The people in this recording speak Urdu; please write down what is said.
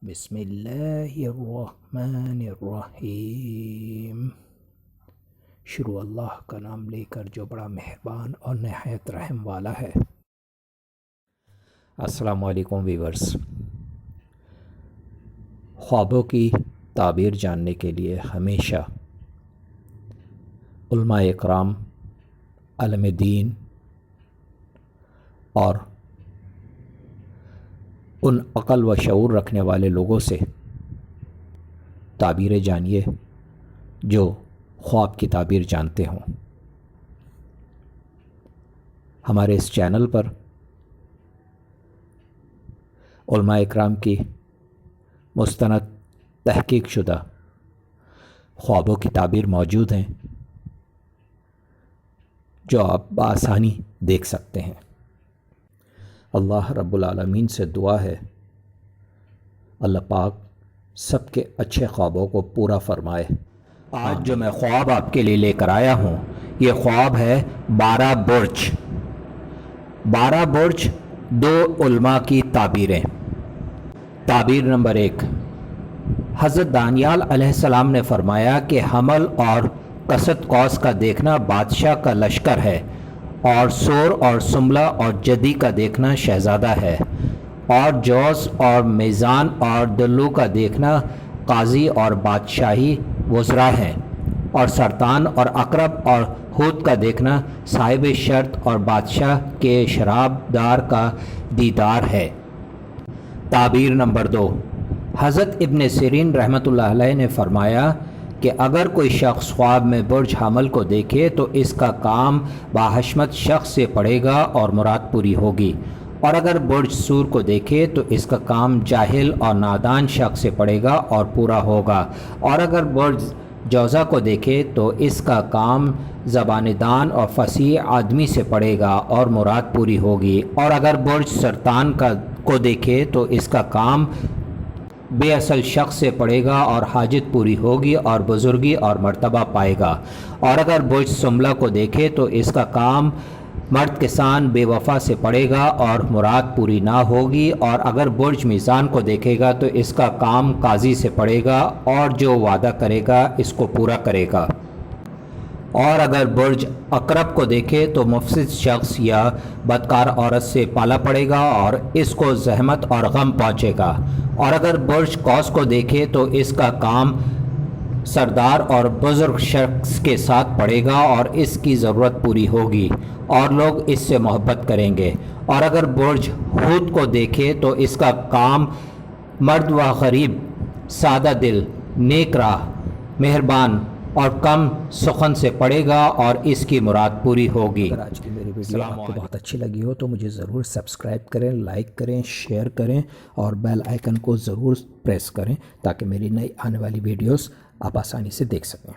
بسم اللہ الرحمن الرحیم۔ شروع اللہ کا نام لے کر جو بڑا مہربان اور نہایت رحم والا ہے۔ السلام علیکم ویورز۔ خوابوں کی تعبیر جاننے کے لیے ہمیشہ علماء اکرام، عالم دین اور ان عقل و شعور رکھنے والے لوگوں سے تعبیریں جانیے جو خواب کی تعبیر جانتے ہوں۔ ہمارے اس چینل پر علماء اکرام کی مستند تحقیق شدہ خوابوں کی تعبیر موجود ہیں جو آپ بآسانی دیکھ سکتے ہیں۔ اللہ رب العالمین سے دعا ہے اللہ پاک سب کے اچھے خوابوں کو پورا فرمائے۔ آج جو میں خواب آپ کے لیے لے کر آیا ہوں، یہ خواب ہے 12 برج۔ 12 برج، 2 علماء کی تعبیریں۔ تعبیر نمبر 1، حضرت دانیال علیہ السلام نے فرمایا کہ حمل اور قصد قوس کا دیکھنا بادشاہ کا لشکر ہے، اور سور اور سملہ اور جدی کا دیکھنا شہزادہ ہے، اور جوز اور میزان اور دلو کا دیکھنا قاضی اور بادشاہی وزراء ہیں، اور سرطان اور عقرب اور حوت کا دیکھنا صاحب شرط اور بادشاہ کے شراب دار کا دیدار ہے۔ تعبیر نمبر 2، حضرت ابن سیرین رحمۃ اللہ علیہ نے فرمایا کہ اگر کوئی شخص خواب میں برج حمل کو دیکھے تو اس کا کام باحشمت شخص سے پڑے گا اور مراد پوری ہوگی، اور اگر برج سور کو دیکھے تو اس کا کام جاہل اور نادان شخص سے پڑے گا اور پورا ہوگا، اور اگر برج جوزہ کو دیکھے تو اس کا کام زبان دان اور فصیح آدمی سے پڑے گا اور مراد پوری ہوگی، اور اگر برج سرطان کو دیکھے تو اس کا کام بے اصل شخص سے پڑے گا اور حاجت پوری ہوگی اور بزرگی اور مرتبہ پائے گا، اور اگر برج سملہ کو دیکھے تو اس کا کام مرد کسان بے وفا سے پڑے گا اور مراد پوری نہ ہوگی، اور اگر برج میزان کو دیکھے گا تو اس کا کام قاضی سے پڑے گا اور جو وعدہ کرے گا اس کو پورا کرے گا، اور اگر برج عقرب کو دیکھے تو مفسد شخص یا بدکار عورت سے پالا پڑے گا اور اس کو زحمت اور غم پہنچے گا، اور اگر برج قوس کو دیکھے تو اس کا کام سردار اور بزرگ شخص کے ساتھ پڑے گا اور اس کی ضرورت پوری ہوگی اور لوگ اس سے محبت کریں گے، اور اگر برج حوت کو دیکھے تو اس کا کام مرد و غریب، سادہ دل، نیک راہ، مہربان اور کم سخن سے پڑے گا اور اس کی مراد پوری ہوگی۔ اگر آج کی میری ویڈیو آپ کو بہت اچھی لگی ہو تو مجھے ضرور سبسکرائب کریں، لائک کریں، شیئر کریں اور بیل آئیکن کو ضرور پریس کریں تاکہ میری نئی آنے والی ویڈیوز آپ آسانی سے دیکھ سکیں۔